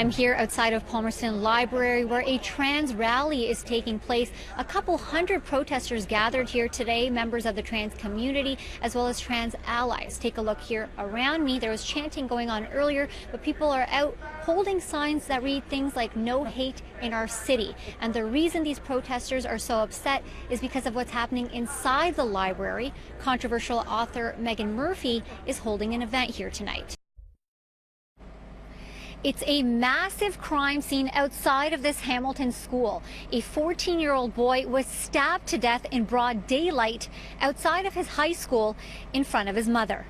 I'm here outside of Palmerston Library where a trans rally is taking place. A couple hundred protesters gathered here today, members of the trans community as well as trans allies. Take a look here around me. There was chanting going on earlier, but people are out holding signs that read things like "No hate in our city." And the reason these protesters are so upset is because of what's happening inside the library. Controversial author Megan Murphy is holding an event here tonight. It's a massive crime scene outside of this Hamilton school. A 14-year-old boy was stabbed to death in broad daylight outside of his high school in front of his mother.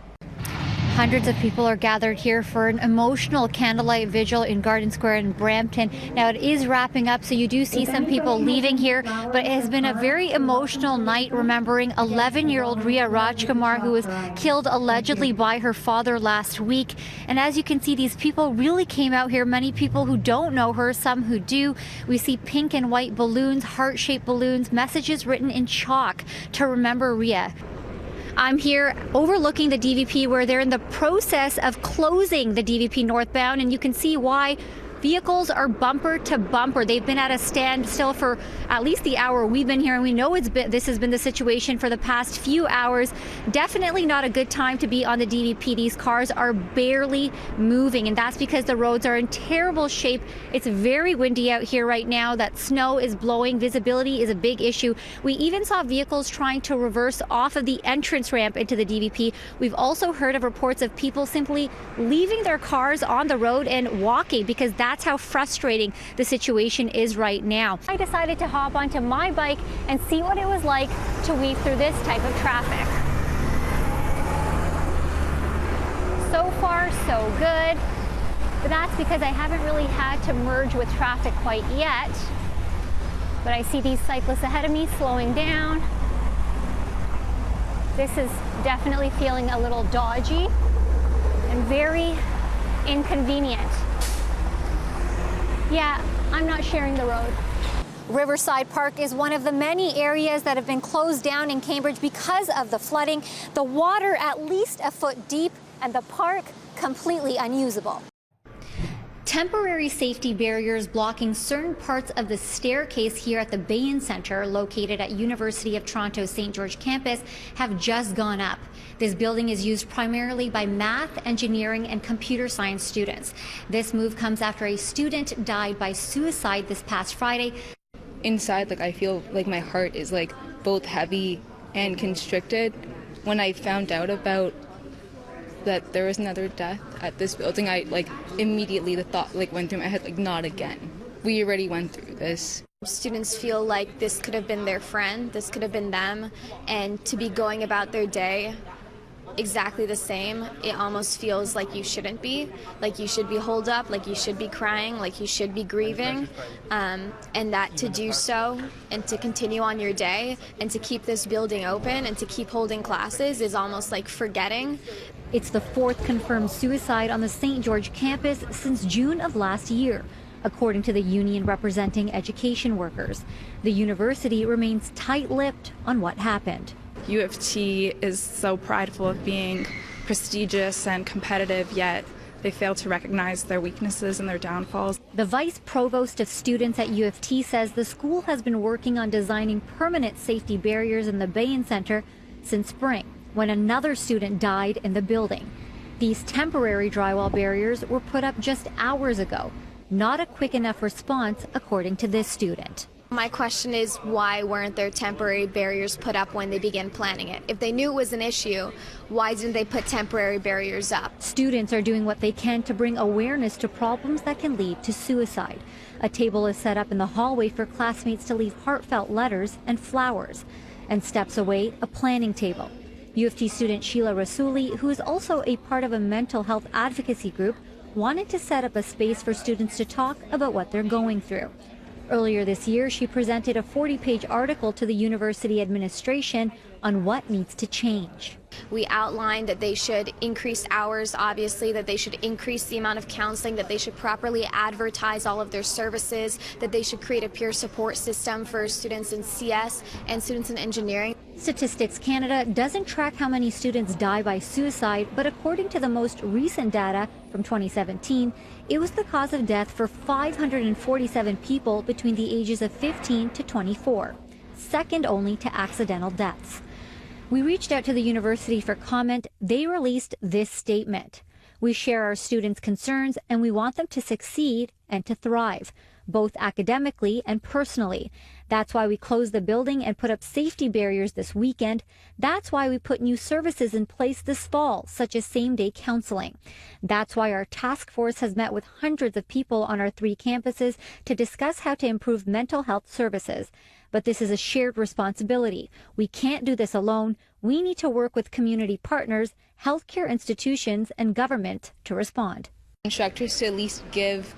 Hundreds of people are gathered here for an emotional candlelight vigil in Garden Square in Brampton. Now it is wrapping up, so you do see some people leaving here, but it has been a very emotional night remembering 11-year-old Ria Rajkumar, who was killed allegedly by her father last week. And as you can see, these people really came out here. Many people who don't know her, some who do. We see pink and white balloons, heart-shaped balloons, messages written in chalk to remember Ria. I'm here overlooking the DVP where they're in the process of closing the DVP northbound, and you can see why. Vehicles are bumper to bumper. They've been at a standstill for at least the hour we've been here, and we know this has been the situation for the past few hours. Definitely not a good time to be on the DVP. These cars are barely moving, and that's because the roads are in terrible shape. It's very windy out here right now. That snow is blowing. Visibility is a big issue. We even saw vehicles trying to reverse off of the entrance ramp into the DVP. We've also heard of reports of people simply leaving their cars on the road and walking because that's how frustrating the situation is right now. I decided to hop onto my bike and see what it was like to weave through this type of traffic. So far, so good. But that's because I haven't really had to merge with traffic quite yet. But I see these cyclists ahead of me slowing down. This is definitely feeling a little dodgy and very inconvenient. Yeah, I'm not sharing the road. Riverside Park is one of the many areas that have been closed down in Cambridge because of the flooding. The water at least a foot deep and the park completely unusable. Temporary safety barriers blocking certain parts of the staircase here at the Bain Centre, located at University of Toronto St. George campus, have just gone up. This building is used primarily by math, engineering, and computer science students. This move comes after a student died by suicide this past Friday. Inside, I feel like my heart is both heavy and constricted. When I found out about that there was another death at this building, I immediately the thought went through my head, not again. We already went through this. Students feel like this could have been their friend, this could have been them, and to be going about their day exactly the same, it almost feels like you shouldn't be. Like you should be holed up, like you should be crying, like you should be grieving, and that to do so and to continue on your day and to keep this building open and to keep holding classes is almost like forgetting. It's the fourth confirmed suicide on the St. George campus since June of last year, according to the union representing education workers. The university remains tight-lipped on what happened. U of T is so prideful of being prestigious and competitive, yet they fail to recognize their weaknesses and their downfalls. The vice provost of students at U of T says the school has been working on designing permanent safety barriers in the Bain Centre since spring, when another student died in the building. These temporary drywall barriers were put up just hours ago. Not a quick enough response, according to this student. My question is, why weren't there temporary barriers put up when they began planning it? If they knew it was an issue, why didn't they put temporary barriers up? Students are doing what they can to bring awareness to problems that can lead to suicide. A table is set up in the hallway for classmates to leave heartfelt letters and flowers. And steps away, a planning table. U of T student Sheila Rasuli, who is also a part of a mental health advocacy group, wanted to set up a space for students to talk about what they're going through. Earlier this year, she presented a 40-page article to the university administration on what needs to change. We outlined that they should increase hours, obviously, that they should increase the amount of counseling, that they should properly advertise all of their services, that they should create a peer support system for students in CS and students in engineering. Statistics Canada doesn't track how many students die by suicide, but according to the most recent data, From 2017, it was the cause of death for 547 people between the ages of 15 to 24, second only to accidental deaths. We reached out to the university for comment. They released this statement. We share our students' concerns and we want them to succeed and to thrive, both academically and personally. That's why we closed the building and put up safety barriers this weekend. That's why we put new services in place this fall, such as same-day counseling. That's why our task force has met with hundreds of people on our 3 campuses to discuss how to improve mental health services. But this is a shared responsibility. We can't do this alone. We need to work with community partners, healthcare institutions, and government to respond. Instructors to at least give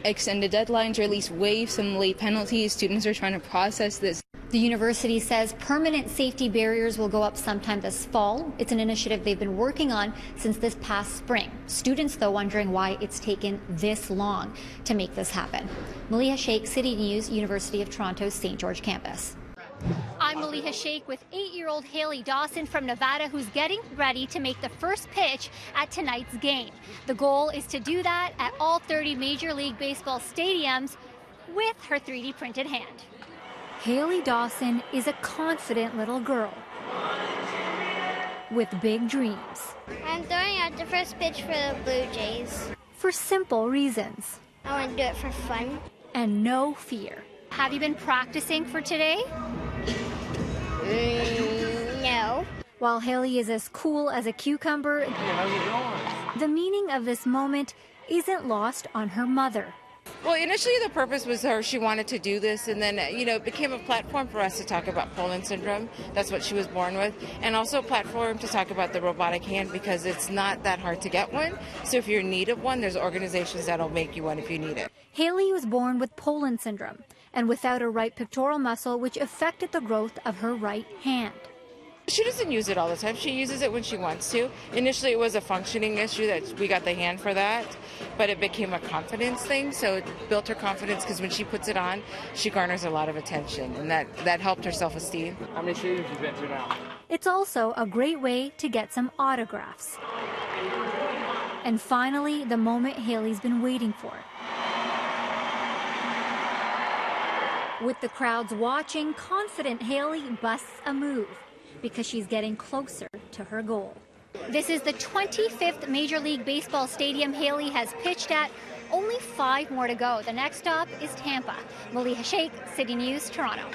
extended deadlines or at least waive some late penalties. Students are trying to process this. The university says permanent safety barriers will go up sometime this fall. It's an initiative they've been working on since this past spring. Students, though, wondering why it's taken this long to make this happen. Maleeha Sheikh, City News, University of Toronto's St. George campus. I'm Maleeha Sheikh with 8-year-old Hayley Dawson from Nevada, who's getting ready to make the first pitch at tonight's game. The goal is to do that at all 30 Major League Baseball stadiums with her 3D printed hand. Hayley Dawson is a confident little girl with big dreams. I'm throwing out the first pitch for the Blue Jays. For simple reasons. I want to do it for fun. And no fear. Have you been practicing for today? No. While Hayley is as cool as a cucumber, the meaning of this moment isn't lost on her mother. Well, initially the purpose was she wanted to do this, and then, it became a platform for us to talk about Poland syndrome. That's what she was born with. And also a platform to talk about the robotic hand, because it's not that hard to get one. So if you're in need of one, there's organizations that'll make you one if you need it. Hayley was born with Poland syndrome and without a right pectoral muscle, which affected the growth of her right hand. She doesn't use it all the time. She uses it when she wants to. Initially, it was a functioning issue that we got the hand for that, but it became a confidence thing. So it built her confidence, because when she puts it on, she garners a lot of attention, and that helped her self-esteem. How many stadiums you've been to now? It's also a great way to get some autographs. And finally, the moment Hayley's been waiting for. With the crowds watching, confident Hayley busts a move, because she's getting closer to her goal. This is the 25th Major League Baseball stadium Hayley has pitched at. Only 5 more to go. The next stop is Tampa. Maleeha Sheikh, City News, Toronto.